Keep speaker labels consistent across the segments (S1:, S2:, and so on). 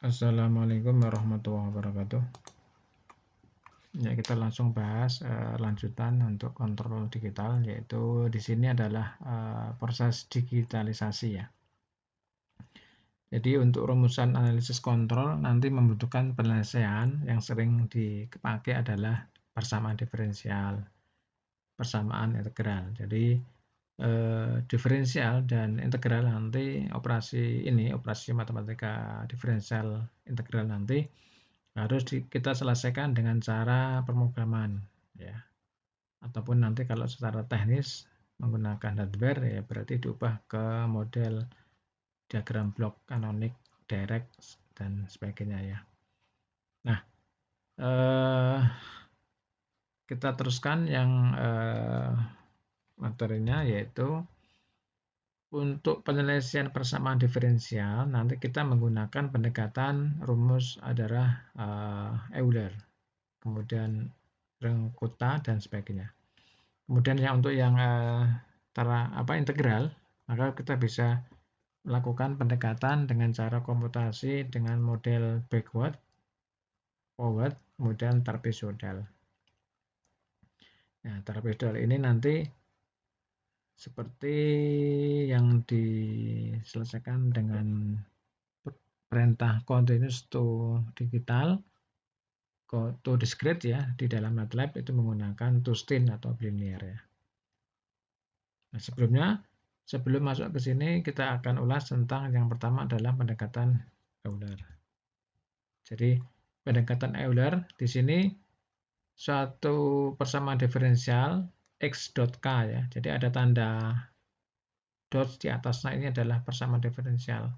S1: Assalamualaikum warahmatullahi wabarakatuh. Ya, kita langsung bahas lanjutan untuk kontrol digital, yaitu di sini adalah proses digitalisasi ya. Jadi untuk rumusan analisis kontrol nanti membutuhkan penyelesaian yang sering dipakai adalah persamaan diferensial, persamaan integral. Jadi diferensial dan integral nanti operasi matematika diferensial integral nanti harus kita selesaikan dengan cara pemrograman ya, ataupun nanti kalau secara teknis menggunakan hardware ya berarti diubah ke model diagram blok kanonik, direct dan sebagainya ya. Nah, kita teruskan yang materinya, yaitu untuk penyelesaian persamaan diferensial nanti kita menggunakan pendekatan rumus adalah Euler, kemudian Rengkuta dan sebagainya. Kemudian untuk yang integral, maka kita bisa melakukan pendekatan dengan cara komputasi dengan model backward, forward, kemudian trapezoidal. Nah, trapezoidal ini nanti seperti yang diselesaikan dengan perintah continuous to digital, to discrete ya, di dalam MATLAB itu menggunakan to-steen atau linear ya. Nah, sebelum masuk ke sini kita akan ulas tentang yang pertama adalah pendekatan Euler. Jadi pendekatan Euler di sini suatu persamaan diferensial x dot k ya. Jadi ada tanda dot di atasnya, ini adalah persamaan diferensial.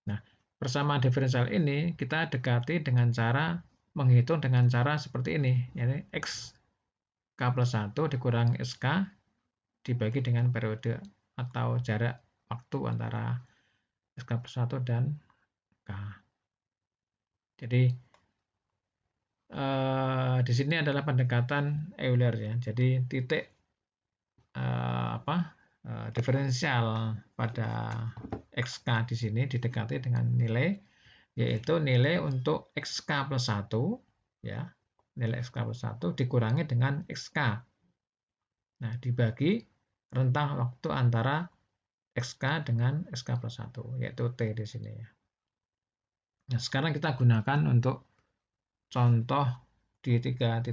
S1: Nah, persamaan diferensial ini kita dekati dengan cara menghitung dengan cara seperti ini, yaitu x k plus 1 dikurangi sk dibagi dengan periode atau jarak waktu antara sk plus 1 dan k. Jadi di sini adalah pendekatan Euler ya. Jadi titik diferensial pada xk di sini didekati dengan nilai, yaitu nilai untuk xk plus 1 ya, nilai xk plus 1 dikurangi dengan xk. Nah, dibagi rentang waktu antara xk dengan xk plus 1, yaitu t di sini ya. Nah, sekarang kita gunakan untuk contoh di 3.1.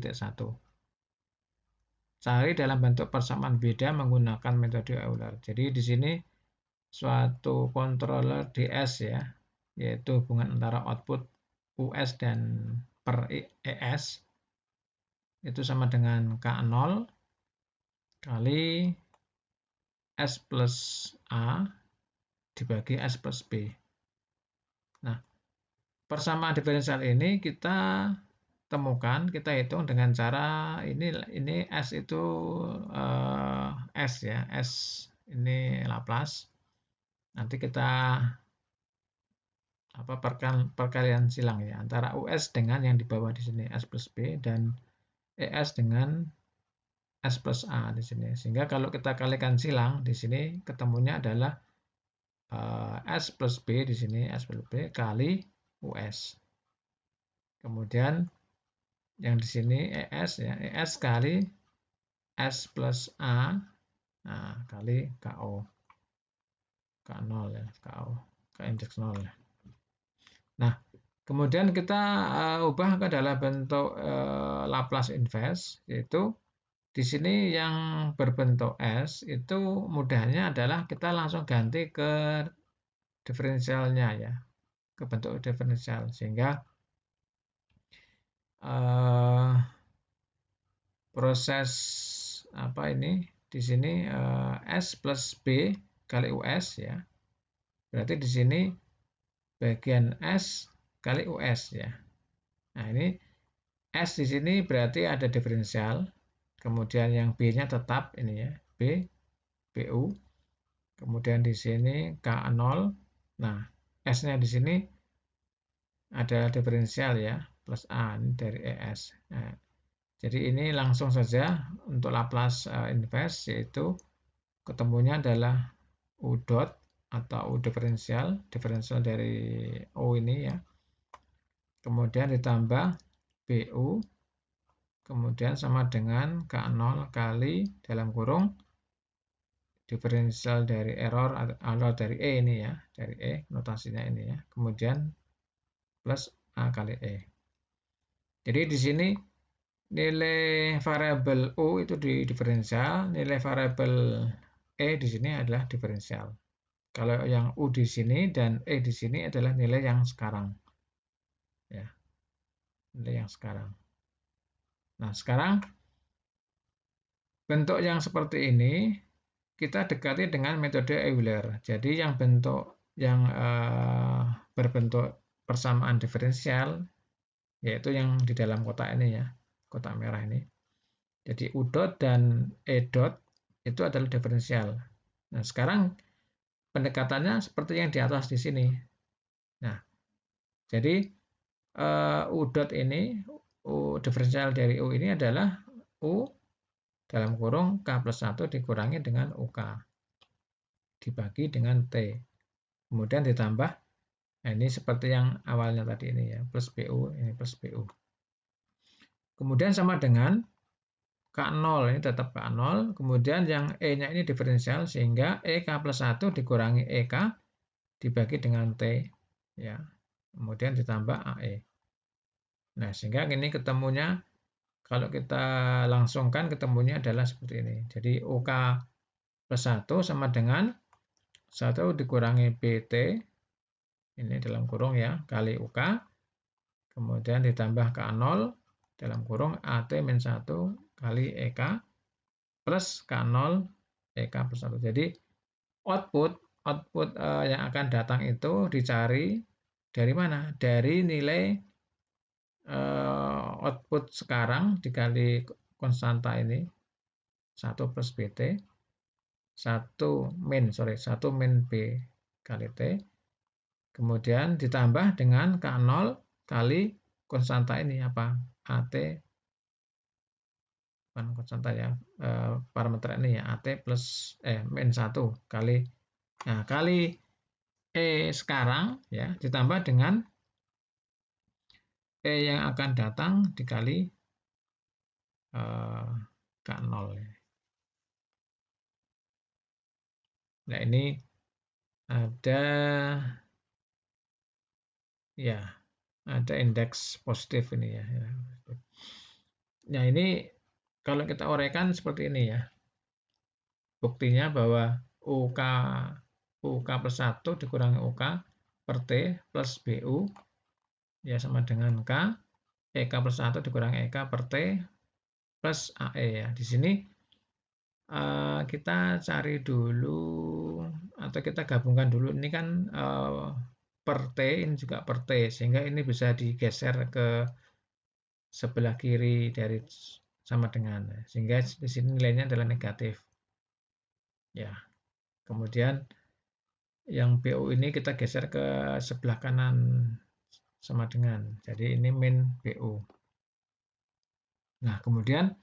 S1: Cari dalam bentuk persamaan beda menggunakan metode Euler. Jadi di sini suatu controller DS ya, yaitu hubungan antara output US dan per ES itu sama dengan K0 kali S plus A dibagi S plus B. Nah, persamaan diferensial ini kita temukan, kita hitung dengan cara ini S itu S ya, S ini Laplace. Nanti kita perkalian silang ya antara US dengan yang di bawah di sini S plus B dan ES dengan S plus A di sini. Sehingga kalau kita kalikan silang di sini ketemunya adalah S plus B di sini, S plus B kali US. Kemudian yang di sini ES ya, ES kali S plus A kali KO. K0 ya, KO, K indeks 0 ya. Nah, kemudian kita ubah ke dalam bentuk Laplace inverse, yaitu di sini yang berbentuk S itu mudahnya adalah kita langsung ganti ke diferensialnya ya, ke bentuk diferensial, sehingga proses di sini S plus B kali US ya, berarti di sini bagian S kali US ya. Nah, ini S di sini berarti ada diferensial, kemudian yang B-nya tetap ini ya, BU, kemudian di sini K0. Nah, S-nya di sini ada diferensial ya, plus A ini dari ES. Nah, jadi ini langsung saja untuk Laplace inverse, yaitu ketemunya adalah U dot atau U diferensial dari O ini ya, kemudian ditambah BU, kemudian sama dengan K0 kali dalam kurung diferensial dari error atau dari E ini ya, dari E notasinya ini ya, kemudian plus A kali E. Jadi di sini nilai variabel U itu di diferensial, nilai variabel E di sini adalah diferensial. Kalau yang U di sini dan E di sini adalah nilai yang sekarang. Ya, nilai yang sekarang. Nah, sekarang bentuk yang seperti ini kita dekati dengan metode Euler. Jadi yang bentuk yang berbentuk persamaan diferensial yaitu yang di dalam kotak ini ya, kotak merah ini. Jadi U dot dan E dot itu adalah diferensial. Nah, sekarang pendekatannya seperti yang di atas di sini. Nah, jadi U dot ini, diferensial dari U ini adalah U dalam kurung K plus 1 dikurangi dengan UK. Dibagi dengan T. Kemudian ditambah, nah ini seperti yang awalnya tadi ini ya, plus BU, ini plus BU. Kemudian sama dengan K0, ini tetap K0. Kemudian yang E-nya ini diferensial, sehingga EK plus 1 dikurangi EK dibagi dengan T. Ya. Kemudian ditambah AE. Nah, sehingga ini ketemunya, kalau kita langsungkan ketemunya adalah seperti ini. Jadi UK plus 1 sama dengan 1 dikurangi BT, ini dalam kurung ya, kali UK, kemudian ditambah K0 dalam kurung AT min 1 kali EK, plus K0 EK plus 1. Jadi output yang akan datang itu dicari dari mana? Dari nilai output sekarang dikali konstanta ini 1 plus BT 1 min B kali T, kemudian ditambah dengan K0 kali konstanta ini apa? AT, bukan konstanta ya, parameter ini ya, AT plus min 1 kali, nah kali E sekarang ya ditambah dengan E yang akan datang dikali K0. Nah ini ada ya, ada indeks positif ini ya. Nah ini kalau kita uraikan seperti ini ya. Buktinya bahwa UK plus 1 dikurangi UK per T plus BU ya sama dengan K. EK plus 1 dikurangi EK per T plus AE ya. Di sini kita cari dulu atau kita gabungkan dulu, ini kan per T, ini juga per T, sehingga ini bisa digeser ke sebelah kiri dari sama dengan, sehingga di sini nilainya adalah negatif ya. Kemudian yang BU ini kita geser ke sebelah kanan sama dengan, jadi ini min BU. Nah kemudian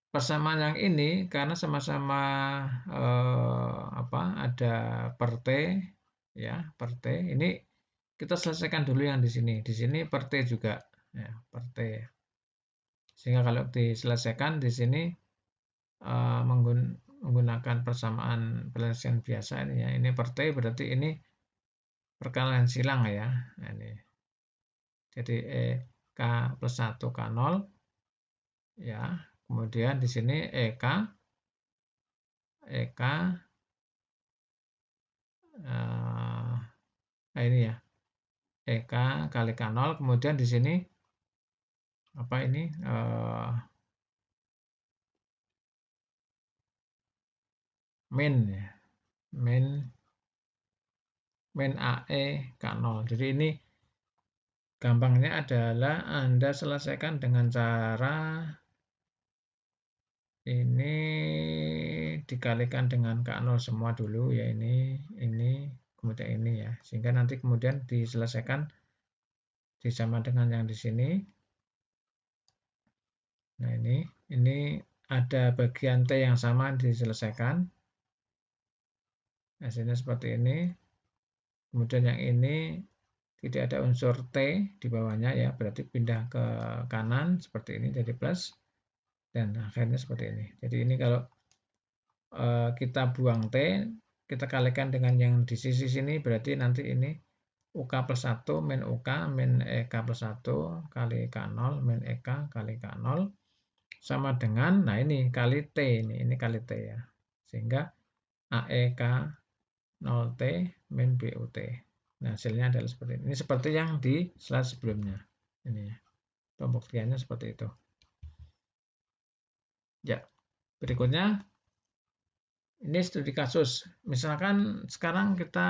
S1: persamaan yang ini karena sama-sama ada per T ya, per T. Ini kita selesaikan dulu yang di sini. Di sini per T juga ya, per T. Sehingga kalau diselesaikan di sini menggunakan persamaan penyelesaian biasa ini ya. Ini per T berarti ini perkalian silang ya. Nah, ini. Jadi K plus 1 K0 ya. Kemudian di sini EK nah ini ya, EK kali K0, kemudian di sini apa ini min ya, min AE K0. Jadi ini gampangnya adalah Anda selesaikan dengan cara ini dikalikan dengan K0 semua dulu ya, ini kemudian ini ya, sehingga nanti kemudian diselesaikan disama dengan yang di sini. Nah ini ada bagian T yang sama diselesaikan. Hasilnya seperti ini. Kemudian yang ini tidak ada unsur T di bawahnya ya, berarti pindah ke kanan seperti ini jadi plus, dan akhirnya seperti ini. Jadi ini kalau kita buang T, kita kalikan dengan yang di sisi sini, berarti nanti ini UK plus 1 min UK min EK plus 1 kali K0 min EK kali K0 sama dengan, nah ini kali T, ini kali T ya. Sehingga AEK 0T min BUT. Nah, hasilnya adalah seperti ini. Ini seperti yang di slide sebelumnya. Ini ya. Pembuktiannya seperti itu. Ya, berikutnya ini studi kasus. Misalkan sekarang kita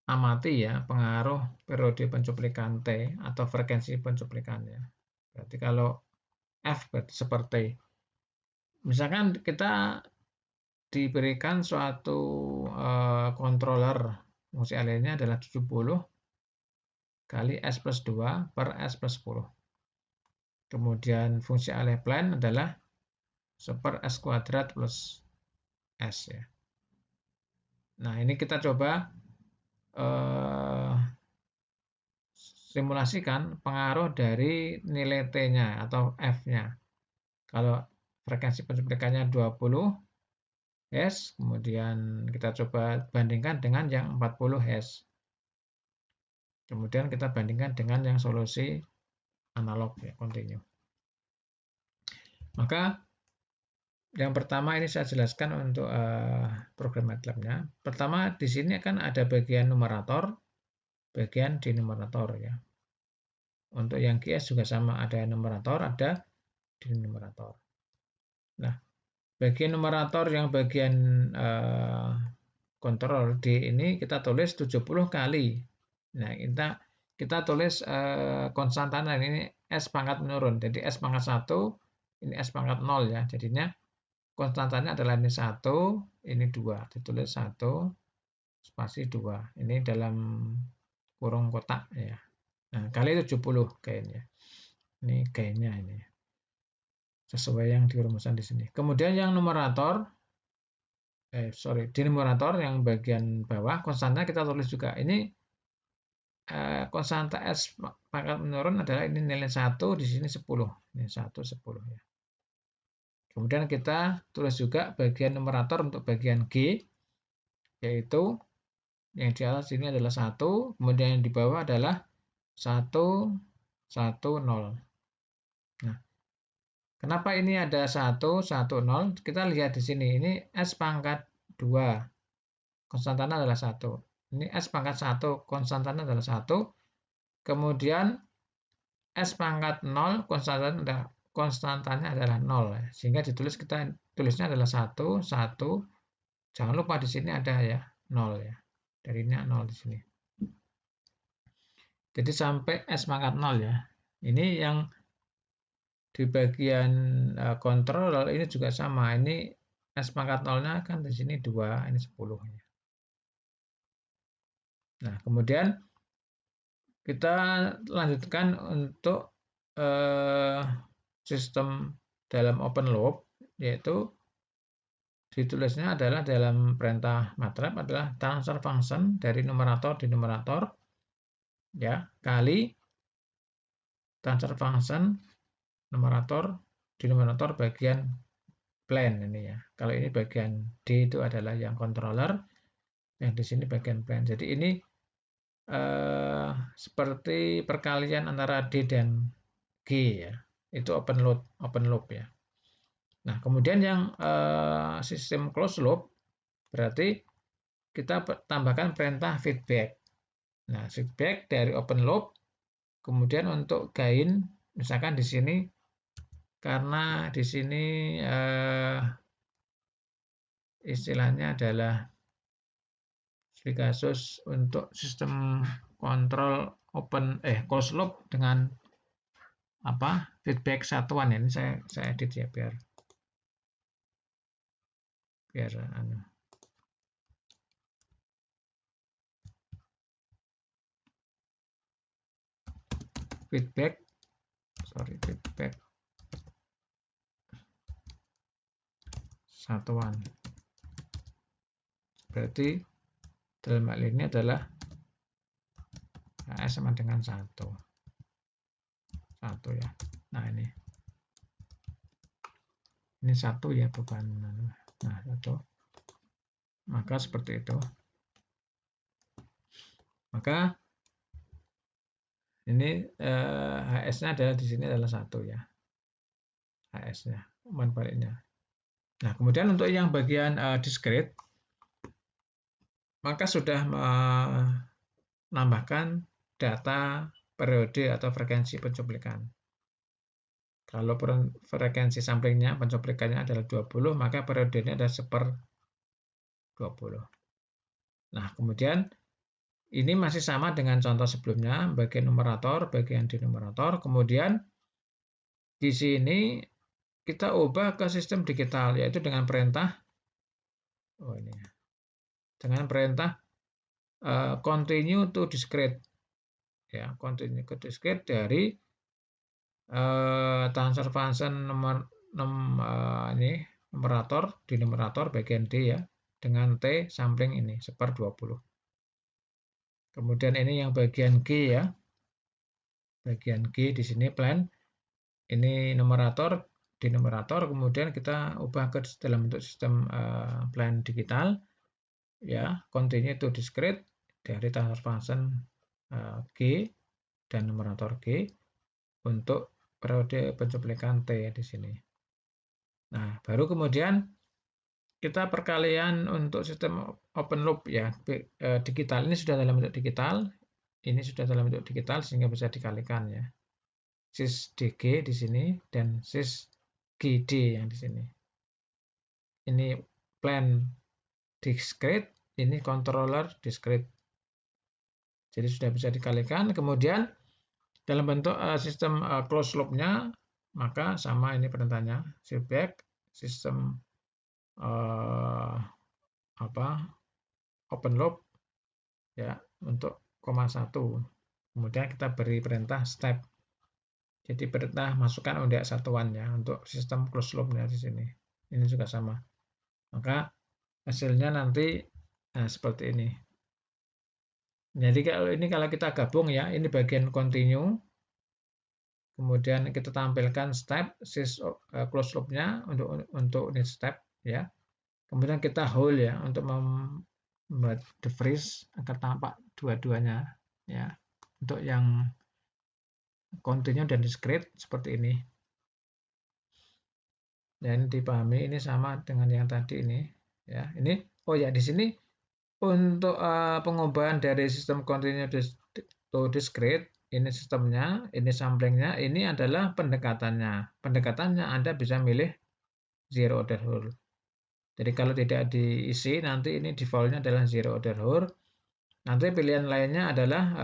S1: amati ya pengaruh periode pencuplikan T atau frekuensi pencuplikannya. Berarti kalau F berarti seperti misalkan kita diberikan suatu controller fungsi aliennya adalah 70 kali S plus 2 per S plus 10. Kemudian fungsi alien plan adalah super S kuadrat plus S ya. Nah ini kita coba simulasikan pengaruh dari nilai T-nya atau F-nya. Kalau frekuensi pencuplikannya 20 Hz, kemudian kita coba bandingkan dengan yang 40 Hz. Kemudian kita bandingkan dengan yang solusi analog ya, kontinu. Maka yang pertama ini saya jelaskan untuk program MATLAB-nya. Pertama di sini kan ada bagian numerator, bagian denominator ya. Untuk yang GS juga sama, ada numerator, ada denominator. Nah, bagian numerator yang bagian kontrol D ini kita tulis 70 kali. Nah, kita tulis konstanta ini S pangkat menurun. Jadi S pangkat 1, ini S pangkat 0 ya. Jadinya konstantanya adalah ini 1, ini 2. Ditulis 1 spasi 2. Ini dalam kurung kotak ya. Nah, kali 70 gainnya. Ini gainnya ini. Sesuai yang di rumusan di sini. Kemudian yang numerator denominator yang bagian bawah konstanta kita tulis juga. Ini konstanta S pangkat menurun adalah ini nilai 1 di sini 10. Ini 1 10 ya. Kemudian kita tulis juga bagian numerator untuk bagian G yaitu yang di atas ini adalah 1, kemudian yang di bawah adalah 1 1 0. Nah, kenapa ini ada 1 1 0? Kita lihat di sini. Ini S pangkat 2. Konstantanya adalah 1. Ini S pangkat 1, konstantanya adalah 1. Kemudian S pangkat 0, konstantanya adalah 0. Sehingga ditulis kita tulisnya adalah 1, 1. Jangan lupa di sini ada ya 0 ya. Dari ini 0 di sini. Jadi sampai S pangkat 0 ya. Ini yang di bagian kontrol ini juga sama. Ini S pangkat 0-nya kan di sini 2, ini 10 ya. Nah, kemudian kita lanjutkan untuk sistem dalam open loop, yaitu ditulisnya adalah dalam perintah MATLAB adalah transfer function dari numerator di numerator ya kali transfer function numerator denominator bagian plan ini ya. Kalau ini bagian D itu adalah yang controller, yang di sini bagian plan. Jadi ini seperti perkalian antara D dan G ya. Itu open loop ya. Nah, kemudian yang sistem closed loop berarti kita tambahkan perintah feedback. Nah, feedback dari open loop. Kemudian untuk gain misalkan di sini karena di sini istilahnya adalah kasus untuk sistem kontrol closed loop dengan feedback satuan ya. Ini saya edit ya biar feedback satuan. Berarti dalam hal ini adalah HS sama dengan 1 ya. Nah ini 1 ya, bukan. Nah 1. Maka seperti itu. Maka ini HS-nya adalah di sini adalah 1 ya. HS-nya, umpan baliknya. Nah, kemudian untuk yang bagian discrete, maka sudah menambahkan data periode atau frekuensi pencuplikan. Kalau frekuensi samplingnya, pencuplikannya adalah 20, maka periodenya adalah 1/20. Nah, kemudian ini masih sama dengan contoh sebelumnya, bagian numerator, bagian denominator. Kemudian di sini kita ubah ke sistem digital, yaitu dengan perintah continue to discrete. Ya, continue to discrete dari transfer function numerator, denominator bagian D ya, dengan T sampling ini 1/20. Kemudian ini yang bagian G ya. Bagian G di sini plan. Ini numerator, denominator, kemudian kita ubah ke dalam bentuk sistem plan digital ya, continue to discrete dari transfer function G dan numerator G untuk periode pencuplikan T di sini. Nah, baru kemudian kita perkalian untuk sistem open loop ya, digital ini sudah dalam bentuk digital, ini sudah dalam bentuk digital sehingga bisa dikalikan ya. Sys DG di sini dan sys GD yang di sini. Ini plan discrete, ini controller discrete. Jadi sudah bisa dikalikan. Kemudian dalam bentuk sistem closed loop-nya, maka sama ini perintahnya, feedback sistem open loop ya untuk 1. Kemudian kita beri perintah step. Jadi perintah masukkan undak satuan ya untuk sistem closed loop-nya di sini. Ini juga sama. Maka hasilnya nanti seperti ini. Jadi kalau kita gabung ya, ini bagian continue. Kemudian kita tampilkan step sys closed loop-nya untuk ini step ya. Kemudian kita hold ya untuk membuat defreeze agar tampak dua-duanya ya. Untuk yang continue dan discrete seperti ini. Dan dipahami ini sama dengan yang tadi ini ya. Ini di sini untuk pengubahan dari sistem continue to discrete, ini sistemnya, ini samplingnya, ini adalah pendekatannya. Pendekatannya Anda bisa milih zero order hole. Jadi kalau tidak diisi, nanti ini default-nya adalah zero order hole. Nanti pilihan lainnya adalah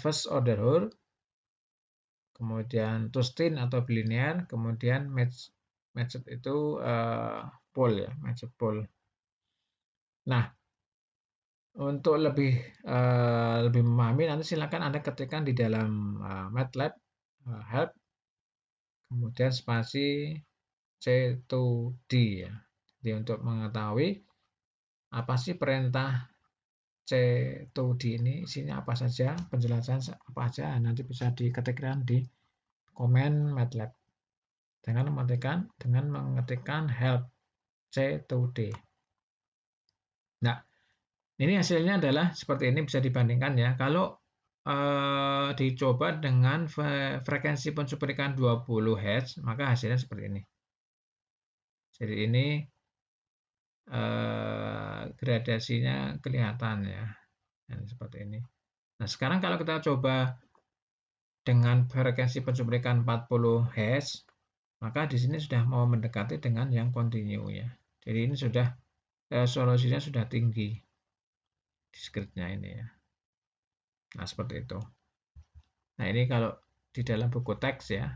S1: first order hole, kemudian twisting atau bilinear, kemudian matched itu pole ya, matched pole. Nah, untuk lebih memahami nanti silakan Anda ketikkan di dalam MATLAB help, kemudian spasi C2D ya. Jadi untuk mengetahui apa sih perintah C2D ini, isinya apa saja, penjelasan apa saja, nanti bisa diketikkan di komen MATLAB dengan mengetikkan help C2D. Nah, ini hasilnya adalah seperti ini, bisa dibandingkan ya. Kalau dicoba dengan frekuensi pencuplikan 20 Hz, maka hasilnya seperti ini. Jadi ini gradasinya kelihatan ya. Dan seperti ini. Nah, sekarang kalau kita coba dengan frekuensi pencuplikan 40 Hz, maka di sini sudah mau mendekati dengan yang continue ya. Jadi ini sudah resolusinya sudah tinggi. Discrete-nya ini ya. Nah, seperti itu. Nah, ini kalau di dalam buku teks ya,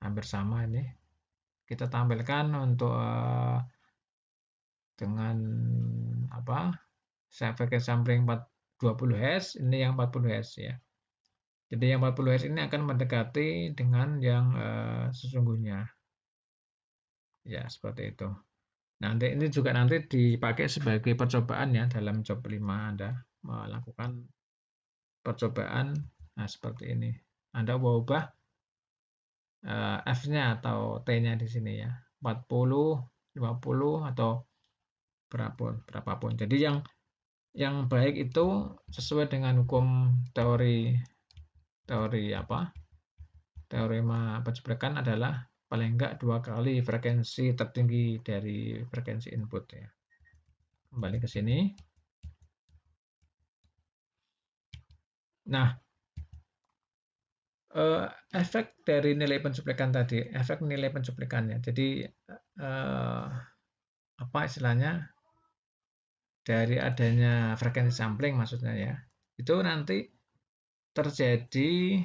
S1: hampir sama ini. Kita tampilkan untuk dengan frekuensi sampling 20 Hz, ini yang 40 Hz ya. Jadi yang 40 Hz ini akan mendekati dengan yang sesungguhnya. Ya, seperti itu. Nanti ini juga nanti dipakai sebagai percobaan ya dalam job 5 Anda melakukan percobaan Nah, seperti ini. Anda ubah F-nya atau T-nya di sini ya. 40, 50 atau berapapun. Jadi yang baik itu sesuai dengan hukum teori teorema pencuplikan adalah paling enggak 2 kali frekuensi tertinggi dari frekuensi input ya. Kembali ke sini. Nah, efek dari nilai pencuplikan tadi, efek nilai pencuplikannya. Jadi apa istilahnya, dari adanya frekuensi sampling maksudnya ya, itu nanti terjadi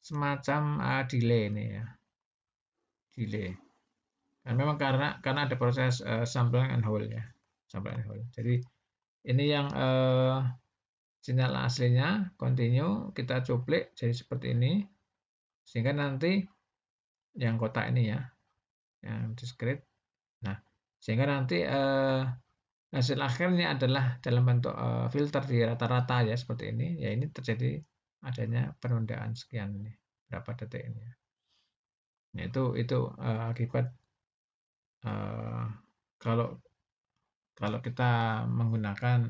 S1: semacam delay ini ya, delay. Dan memang karena ada proses sampling and hold ya, sampling and hold. Jadi ini yang sinyal aslinya continue kita cuplik jadi seperti ini, sehingga nanti yang kotak ini ya, yang discrete. Nah, sehingga nanti hasil akhirnya adalah dalam bentuk filter di rata-rata ya seperti ini. Ya ini terjadi adanya penundaan sekian ini, berapa detik ini. Nah, itu akibat kalau kita menggunakan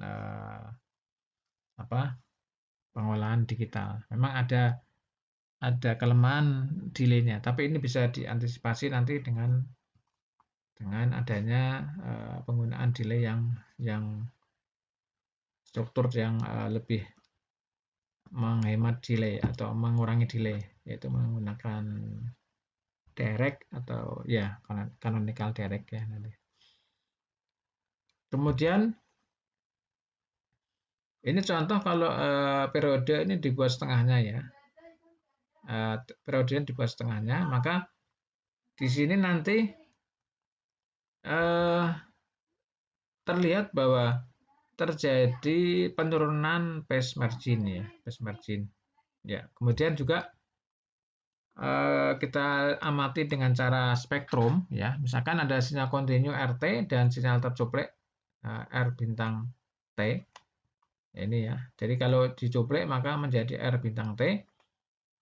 S1: pengolahan digital. Memang ada kelemahan delay-nya, tapi ini bisa diantisipasi nanti dengan adanya penggunaan delay yang struktur yang lebih menghemat delay atau mengurangi delay, yaitu menggunakan direct atau ya canonical direct ya nanti. Kemudian ini contoh kalau periode ini dibuat setengahnya ya, periode ini dibuat setengahnya, maka di sini nanti terlihat bahwa terjadi penurunan phase margin ya, phase margin. Ya, kemudian juga kita amati dengan cara spektrum ya. Misalkan ada sinyal kontinu RT dan sinyal tercuplik R bintang T. Ini ya. Jadi kalau dicuplik maka menjadi R bintang T.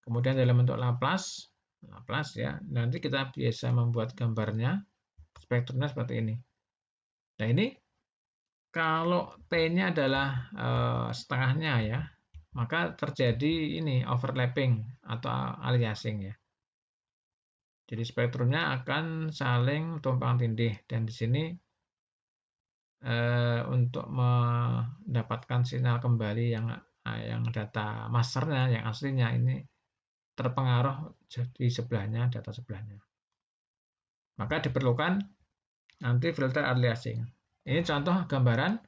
S1: Kemudian dalam bentuk Laplace ya. Nanti kita biasa membuat gambarnya, spektrumnya seperti ini. Nah, ini kalau T-nya adalah setengahnya ya, maka terjadi ini overlapping atau aliasing ya. Jadi spektrumnya akan saling tumpang tindih dan di sini untuk mendapatkan sinyal kembali yang data masternya yang aslinya ini terpengaruh di sebelahnya, data sebelahnya. Maka diperlukan nanti filter aliasing. Ini contoh gambaran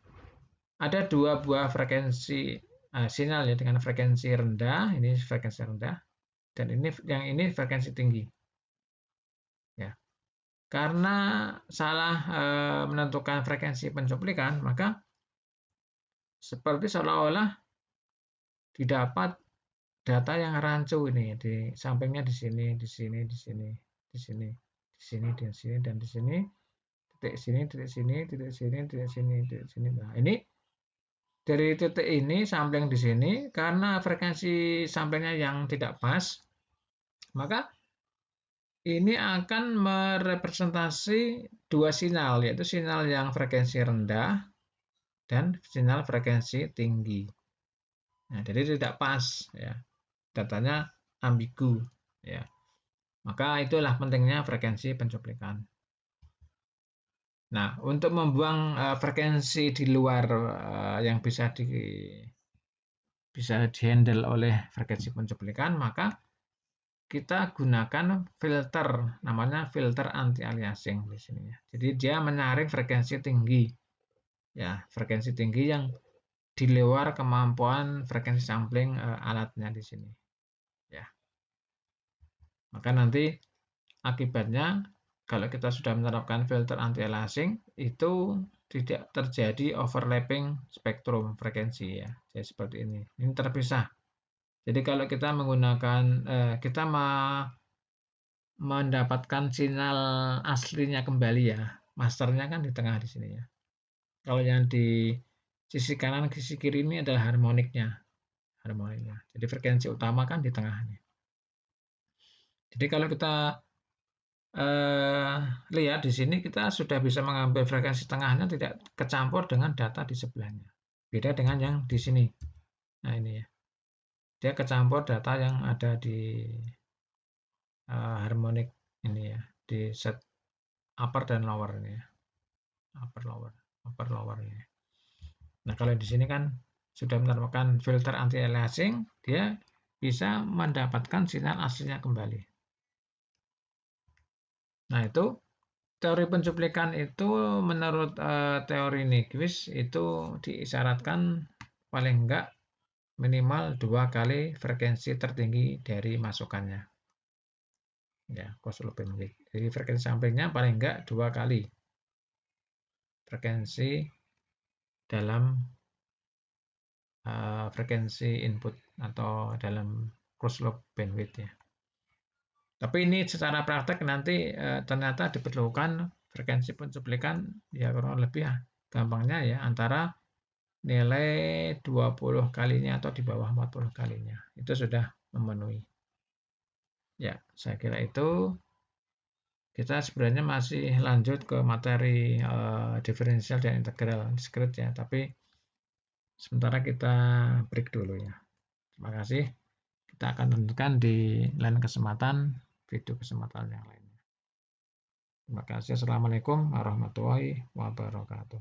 S1: ada dua buah frekuensi sinyal ya dengan frekuensi rendah, ini frekuensi rendah, dan ini frekuensi tinggi. Ya. Karena salah menentukan frekuensi pencuplikan, maka seperti seolah-olah didapat data yang rancu ini di sampingnya di sini, di sini, di sini, di sini, di sini, di sini, dan di sini, titik sini, titik sini, titik sini, titik sini, titik sini. Nah, ini dari titik ini sampling di sini karena frekuensi samplingnya yang tidak pas, maka ini akan merepresentasi dua sinyal, yaitu sinyal yang frekuensi rendah dan sinyal frekuensi tinggi. Nah, jadi tidak pas ya. Datanya ambigu ya. Maka itulah pentingnya frekuensi pencuplikan. Nah, untuk membuang frekuensi di luar yang bisa dihandle oleh frekuensi pencuplikan, maka kita gunakan filter, namanya filter anti aliasing di sini ya. Jadi dia menyaring frekuensi tinggi. Ya, frekuensi tinggi yang di luar kemampuan frekuensi sampling alatnya di sini. Ya. Maka nanti akibatnya kalau kita sudah menerapkan filter anti aliasing itu tidak terjadi overlapping spektrum frekuensi ya. Jadi seperti ini. Ini terpisah. Jadi kalau kita menggunakan kita mendapatkan sinyal aslinya kembali ya, masternya kan di tengah di sini ya. Kalau yang di sisi kanan, sisi kiri ini adalah harmoniknya. harmoniknya. Jadi frekuensi utama kan di tengahnya. Jadi kalau kita lihat di sini kita sudah bisa mengambil frekuensi tengahnya tidak kecampur dengan data di sebelahnya. Beda dengan yang di sini. Nah ini ya, dia kecampur data yang ada di harmonik ini ya, di set upper dan lower ini ya, upper lower ini. Nah kalau di sini kan sudah menerapkan filter anti-aliasing, dia bisa mendapatkan sinyal aslinya kembali. Nah itu teori pencuplikan itu menurut teori Nyquist itu diisyaratkan paling enggak minimal 2 kali frekuensi tertinggi dari masukannya. Ya, closed-loop bandwidth. Jadi frekuensi sampingnya paling enggak 2 kali frekuensi dalam frekuensi input atau dalam closed-loop bandwidth ya. Tapi ini secara praktek nanti ternyata diperlukan frekuensi pencuplikan ya kurang lebih ya gampangnya ya antara nilai 20 kalinya atau di bawah 40 kalinya. Itu sudah memenuhi. Ya, saya kira itu. Kita sebenarnya masih lanjut ke materi diferensial dan integral discrete ya, tapi sementara kita break dulu ya. Terima kasih. Kita akan lanjutkan di lain kesempatan, video kesempatan yang lainnya. Terima kasih. Assalamualaikum warahmatullahi wabarakatuh.